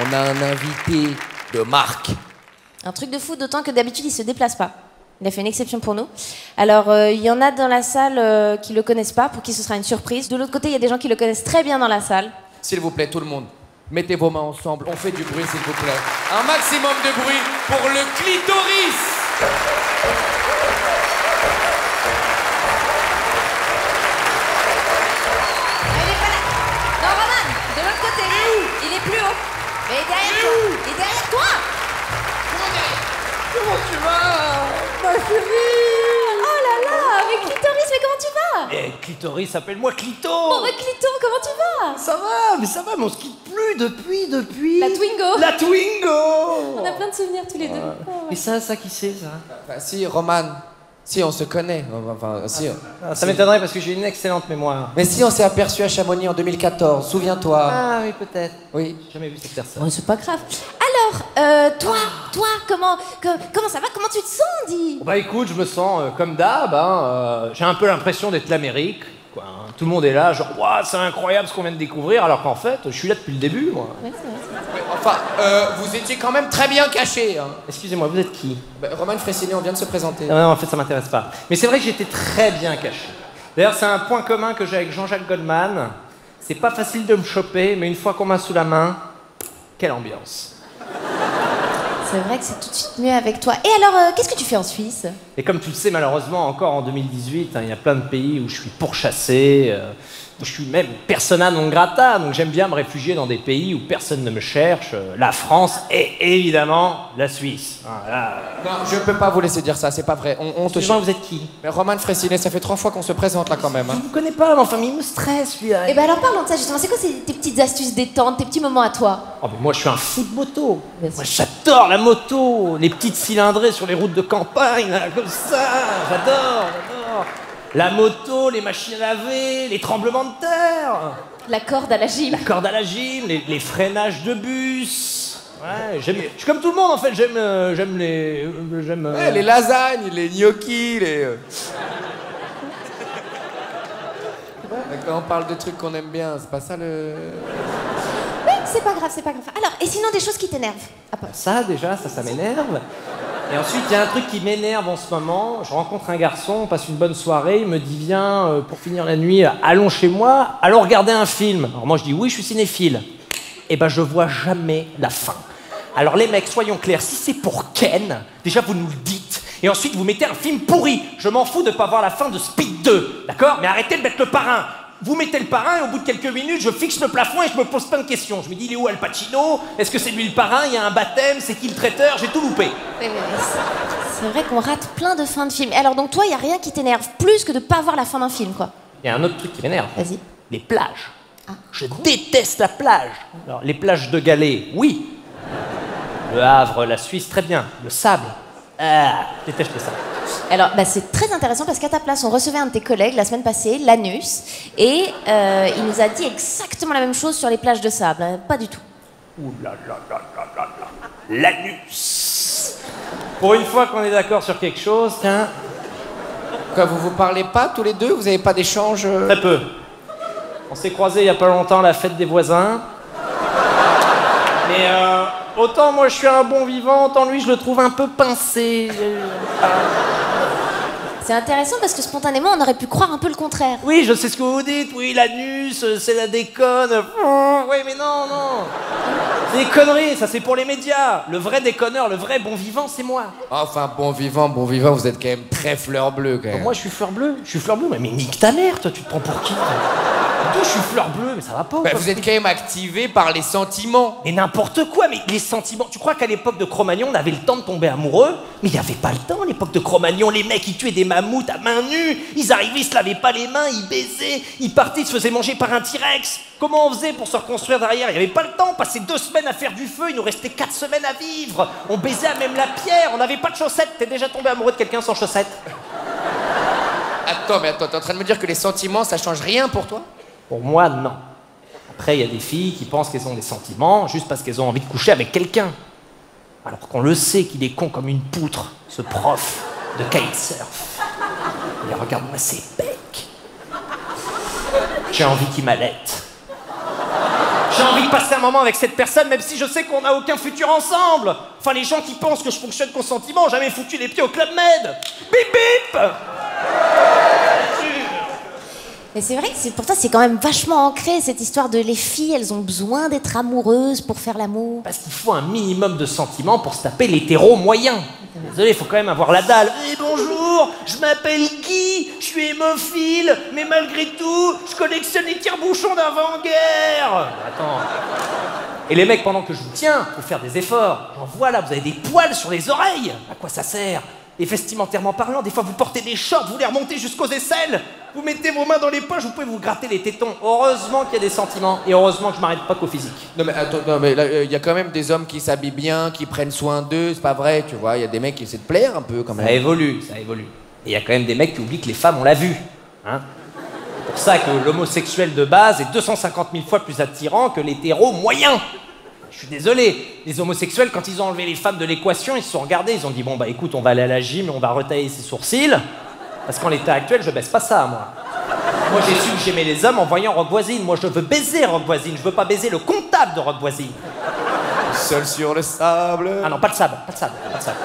On a un invité de marque. Un truc de fou, d'autant que d'habitude, il se déplace pas. Il a fait une exception pour nous. Alors, il y en a dans la salle qui le connaissent pas, pour qui ce sera une surprise. De l'autre côté, il y a des gens qui le connaissent très bien dans la salle. S'il vous plaît, tout le monde, mettez vos mains ensemble. On fait du bruit, s'il vous plaît. Un maximum de bruit pour le clitoris. Il est pas là. Non, Roman, de l'autre côté. Il est plus haut. Mais il est derrière toi. Il est derrière toi. Comment tu vas, ma chérie? Oh là là, avec Clitoris, mais comment tu vas? Eh, Clitoris, appelle-moi Clito. Oh, mais Clito, comment tu vas? Ça va, mais on se quitte plus depuis... La Twingo. La Twingo. On a plein de souvenirs tous les deux. Oh, ouais. Et ça qui c'est, ça? Enfin, si, Roman, si, on se connaît. Enfin, si. Ça m'étonnerait parce que j'ai une excellente mémoire. Mais si, on s'est aperçu à Chamonix en 2014, souviens-toi. Ah oui, peut-être. Oui. J'ai jamais vu cette personne. Oh, c'est pas grave. Alors, toi, comment ça va? Comment tu te sens, dis? Bah écoute, je me sens comme d'hab, hein, j'ai un peu l'impression d'être l'Amérique, quoi. Hein. Tout le monde est là, genre, waouh, c'est incroyable ce qu'on vient de découvrir, alors qu'en fait, je suis là depuis le début, moi. Ouais, c'est vrai. Mais enfin, vous étiez quand même très bien caché. Hein. Excusez-moi, vous êtes qui? Roman Frécinet, on vient de se présenter. Non, en fait, ça m'intéresse pas. Mais c'est vrai que j'étais très bien caché. D'ailleurs, c'est un point commun que j'ai avec Jean-Jacques Goldman. C'est pas facile de me choper, mais une fois qu'on m'a sous la main, quelle ambiance. C'est vrai que c'est tout de suite mieux avec toi. Et alors, qu'est-ce que tu fais en Suisse? Et comme tu le sais, malheureusement, encore en 2018, hein, il y a plein de pays où je suis pourchassé, où je suis même persona non grata, donc j'aime bien me réfugier dans des pays où personne ne me cherche, la France et évidemment la Suisse. Hein, là, Non, je peux pas vous laisser dire ça, c'est pas vrai. On te Excusez-moi, vous êtes qui? Mais Roman Frécinet, ça fait 3 fois qu'on se présente là quand même. Je Hein. ne vous connais pas, mais enfin, il me stresse, lui-là. Eh ben alors, parlons de ça, justement. C'est quoi tes petites astuces détente, tes petits moments à toi? Oh, mais moi, je suis un fou de moto. Bien sûr. Moi, j'adore la moto, les petites cylindrées sur les routes de campagne, là, comme ça. J'adore. La moto, les machines à laver, les tremblements de terre. La corde à la gym. La corde à la gym, les freinages de bus. Ouais, je suis comme tout le monde en fait, j'aime les... Ouais, les lasagnes, les gnocchis, les... Quand on parle de trucs qu'on aime bien, c'est pas ça le... Oui, c'est pas grave, c'est pas grave. Alors, et sinon des choses qui t'énervent? Ah, pas. Ça déjà, ça m'énerve. Et ensuite, il y a un truc qui m'énerve en ce moment. Je rencontre un garçon, on passe une bonne soirée, il me dit viens, pour finir la nuit, allons chez moi, allons regarder un film. Alors moi je dis oui, je suis cinéphile. Et ben je vois jamais la fin. Alors les mecs, soyons clairs, si c'est pour Ken, déjà vous nous le dites. Et ensuite vous mettez un film pourri. Je m'en fous de pas voir la fin de Speed 2, d'accord? Mais arrêtez de mettre le parrain. Vous mettez le parrain et au bout de quelques minutes, je fixe le plafond et je me pose plein de questions. Je me dis, il est où Al Pacino? Est-ce que c'est lui le parrain? Il y a un baptême? C'est qui le traiteur? J'ai tout loupé. C'est vrai qu'on rate plein de fins de films. Alors donc toi, il y a rien qui t'énerve plus que de pas voir la fin d'un film, quoi. Il y a un autre truc qui m'énerve. Vas-y. Les plages. Je déteste la plage. Alors, les plages de galets, oui. Le Havre, la Suisse, très bien. Le sable, je déteste le sable. Alors, bah, c'est très intéressant parce qu'à ta place, on recevait un de tes collègues la semaine passée, Lanus, et il nous a dit exactement la même chose sur les plages de sable. Pas du tout. Ouh là là là là là là. L'anus. Pour une fois qu'on est d'accord sur quelque chose, tiens. Quoi, vous vous parlez pas tous les deux? Vous avez pas d'échange Très peu. On s'est croisés il y a pas longtemps à la fête des voisins. Mais autant moi je suis un bon vivant, autant lui je le trouve un peu pincé. C'est intéressant parce que spontanément, on aurait pu croire un peu le contraire. Oui, je sais ce que vous dites. Oui, l'anus, c'est la déconne. Oui, mais non. C'est des conneries, ça c'est pour les médias. Le vrai déconneur, le vrai bon vivant, c'est moi. Enfin, bon vivant, vous êtes quand même très fleur bleue quand même. Moi je suis fleur bleue. Mais nique ta mère, toi, tu te prends pour qui? Toi, je suis fleur bleue, mais ça va pas ou Bah, quoi? vous êtes quand même activé par les sentiments. Mais n'importe quoi, mais les sentiments. Tu crois qu'à l'époque de Cro-Magnon, on avait le temps de tomber amoureux? Mais il n'y avait pas le temps à l'époque de Cro-Magnon. Les mecs, ils tuaient des mammouths à main nue. Ils arrivaient, ils se lavaient pas les mains, ils baisaient. Ils partaient, ils se faisaient manger par un T-Rex. Comment on faisait pour se reconstruire derrière? Il n'y avait pas le temps. On passait 2 semaines à faire du feu, il nous restait 4 semaines à vivre. On baisait à même la pierre, on n'avait pas de chaussettes. T'es déjà tombé amoureux de quelqu'un sans chaussettes? Attends, t'es en train de me dire que les sentiments, ça change rien pour toi? Pour moi, non. Après, il y a des filles qui pensent qu'elles ont des sentiments juste parce qu'elles ont envie de coucher avec quelqu'un. Alors qu'on le sait qu'il est con comme une poutre, ce prof de kitesurf. Et regarde-moi ses becs. J'ai envie qu'il m'allaite. J'ai envie de passer un moment avec cette personne, même si je sais qu'on n'a aucun futur ensemble. Enfin, les gens qui pensent que je fonctionne qu'au sentiment ont jamais foutu les pieds au Club Med. Bip bip. Mais c'est vrai que pour toi, c'est quand même vachement ancré, cette histoire de les filles, elles ont besoin d'être amoureuses pour faire l'amour. Parce qu'il faut un minimum de sentiments pour se taper l'hétéro moyen. Désolé, il faut quand même avoir la dalle. Eh bonjour, je m'appelle Guy, je suis hémophile, mais malgré tout, je collectionne les tire-bouchons d'avant-guerre. Attends. Et les mecs, pendant que je vous tiens, faut faire des efforts. En voilà, vous avez des poils sur les oreilles. À quoi ça sert? Et vestimentairement parlant, des fois vous portez des shorts, vous les remontez jusqu'aux aisselles. Vous mettez vos mains dans les poches, vous pouvez vous gratter les tétons. Heureusement qu'il y a des sentiments, et heureusement que je m'arrête pas qu'au physique. Non mais attends, non, mais là, y a quand même des hommes qui s'habillent bien, qui prennent soin d'eux, c'est pas vrai, tu vois. Il y a des mecs qui essaient de plaire un peu quand même. Ça évolue, ça évolue. Et il y a quand même des mecs qui oublient que les femmes, on l'a vu. Hein, c'est pour ça que l'homosexuel de base est 250 000 fois plus attirant que l'hétéro moyen. Je suis désolé, les homosexuels, quand ils ont enlevé les femmes de l'équation, ils se sont regardés, ils ont dit bon bah écoute, on va aller à la gym et on va retailler ses sourcils, parce qu'en l'état actuel, je baisse pas ça, moi. Moi j'ai su que j'aimais les hommes en voyant Rock Voisine. Moi je veux baiser Rock Voisine, je veux pas baiser le comptable de Rock Voisine. Seul sur le sable. Ah non, pas de sable, pas de sable, pas de sable.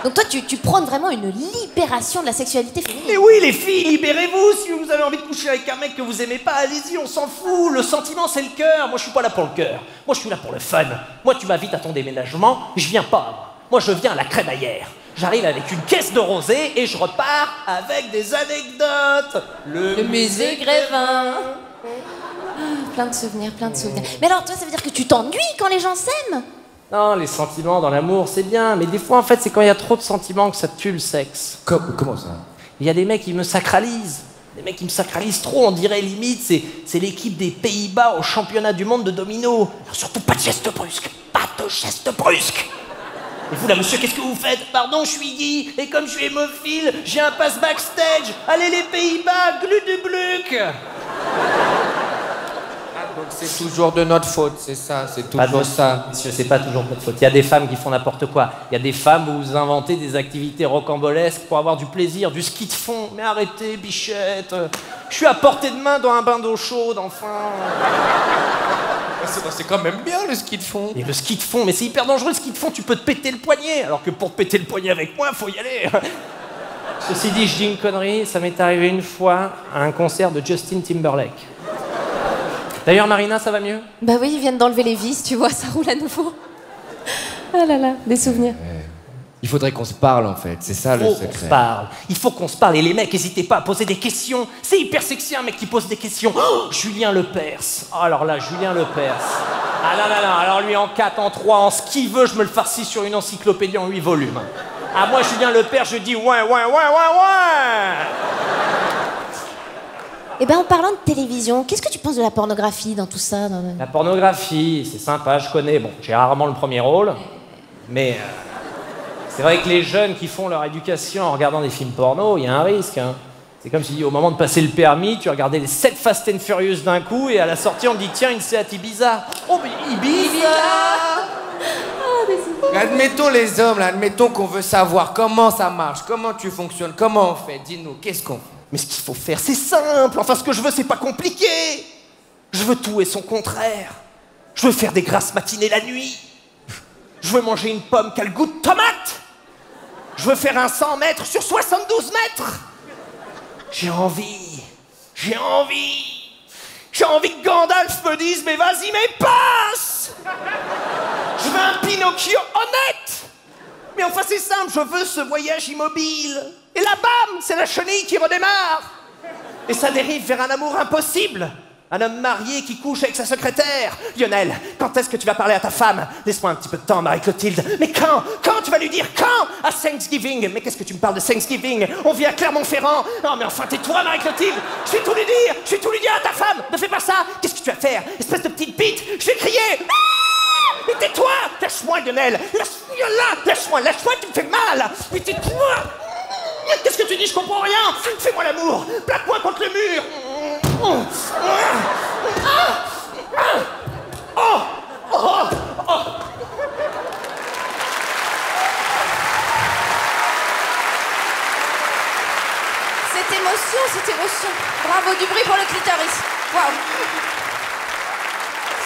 Donc toi, tu prônes vraiment une libération de la sexualité féminine. Mais oui, les filles, libérez-vous. Si vous avez envie de coucher avec un mec que vous aimez pas, allez-y, on s'en fout. Le sentiment, c'est le cœur. Moi, je suis pas là pour le cœur. Moi, je suis là pour le fun. Moi, tu m'invites à ton déménagement, je viens pas. Moi, je viens à la crémaillère. J'arrive avec une caisse de rosée et je repars avec des anecdotes. Le musée Grévin. Plein de souvenirs, plein de souvenirs. Mais alors, toi, ça veut dire que tu t'ennuies quand les gens s'aiment? Non, les sentiments dans l'amour, c'est bien. Mais des fois, en fait, c'est quand il y a trop de sentiments que ça tue le sexe. Comment ça? Il y a des mecs qui me sacralisent. Des mecs qui me sacralisent trop, on dirait limite, c'est l'équipe des Pays-Bas au championnat du monde de domino. Alors, surtout pas de gestes brusques. Pas de gestes brusques. Et vous là, monsieur, qu'est-ce que vous faites? Pardon, je suis Guy, et comme je suis hémophile, j'ai un pass backstage. Allez les Pays-Bas, glu-du-bluc. Donc c'est toujours de notre faute, c'est ça, c'est toujours ça. Monsieur, c'est pas toujours de notre faute. Il y a des femmes qui font n'importe quoi. Il y a des femmes où vous inventez des activités rocambolesques pour avoir du plaisir, du ski de fond. Mais arrêtez, bichette. Je suis à portée de main dans un bain d'eau chaude, enfin. C'est quand même bien le ski de fond. Et le ski de fond, mais c'est hyper dangereux le ski de fond, tu peux te péter le poignet. Alors que pour te péter le poignet avec moi, faut y aller. Ceci dit, je dis une connerie, ça m'est arrivé une fois à un concert de Justin Timberlake. D'ailleurs, Marina, ça va mieux? Bah oui, ils viennent d'enlever les vis, tu vois, ça roule à nouveau. Ah là là, des souvenirs. Il faudrait qu'on se parle en fait, c'est ça le secret. Il faut qu'on se parle. Il faut qu'on se parle. Et les mecs, n'hésitez pas à poser des questions. C'est hyper sexy un mec qui pose des questions. Oh, Julien Lepers. Oh, alors là, Julien Lepers. Ah non, non, non. Alors lui, en 4, en 3, en ce qu'il veut, je me le farcis sur une encyclopédie en 8 volumes. Ah, moi, Julien Lepers, je dis ouais. Eh ben, en parlant de télévision, qu'est-ce que tu penses de la pornographie dans tout ça? La pornographie, c'est sympa, je connais. Bon, j'ai rarement le premier rôle, mais c'est vrai que les jeunes qui font leur éducation en regardant des films porno, il y a un risque. Hein. C'est comme si au moment de passer le permis, tu regardais les 7 Fast and Furious d'un coup et à la sortie on te dit tiens une Seat Ibiza. Oh mais Ibiza. Admettons les hommes, là, admettons qu'on veut savoir comment ça marche, comment tu fonctionnes, comment on fait. Dis-nous, qu'est-ce qu'on fait? Mais ce qu'il faut faire, c'est simple. Enfin, ce que je veux, c'est pas compliqué. Je veux tout et son contraire. Je veux faire des grasses matinées la nuit. Je veux manger une pomme qui a le goût de tomate. Je veux faire un 100 mètres sur 72 mètres. J'ai envie que Gandalf me dise mais vas-y, mais passe. Je veux un Pinocchio honnête. Mais enfin, c'est simple, je veux ce voyage immobile. Et là, bam, c'est la chenille qui redémarre. Et ça dérive vers un amour impossible. Un homme marié qui couche avec sa secrétaire. Lionel, quand est-ce que tu vas parler à ta femme? Laisse-moi un petit peu de temps, Marie-Clotilde. Mais quand tu vas lui dire quand? À Thanksgiving. Mais qu'est-ce que tu me parles de Thanksgiving? On vit à Clermont-Ferrand. Non, mais enfin, tais-toi, Marie-Clotilde. Je vais tout lui dire à ta femme. Ne fais pas ça. Qu'est-ce que tu vas faire? Espèce de petite bite. Je vais crier. Mais tais-toi. Lâche-moi, Lionel. Lâche-moi, tu me fais mal. Mais tais-toi. Qu'est-ce que tu dis? Je comprends rien. Fais-moi l'amour. Plaque-moi contre le mur. Cette émotion. Bravo, du bruit pour le clitoris. Waouh.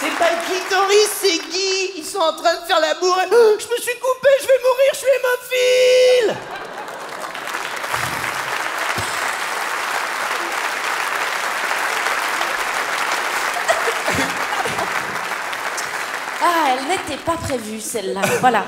C'est pas le clitoris, c'est Guy. Ils sont en train de faire l'amour et... Je me suis coupé, je vais mourir, je suis hémophile. Ah, elle n'était pas prévue, celle-là. Voilà.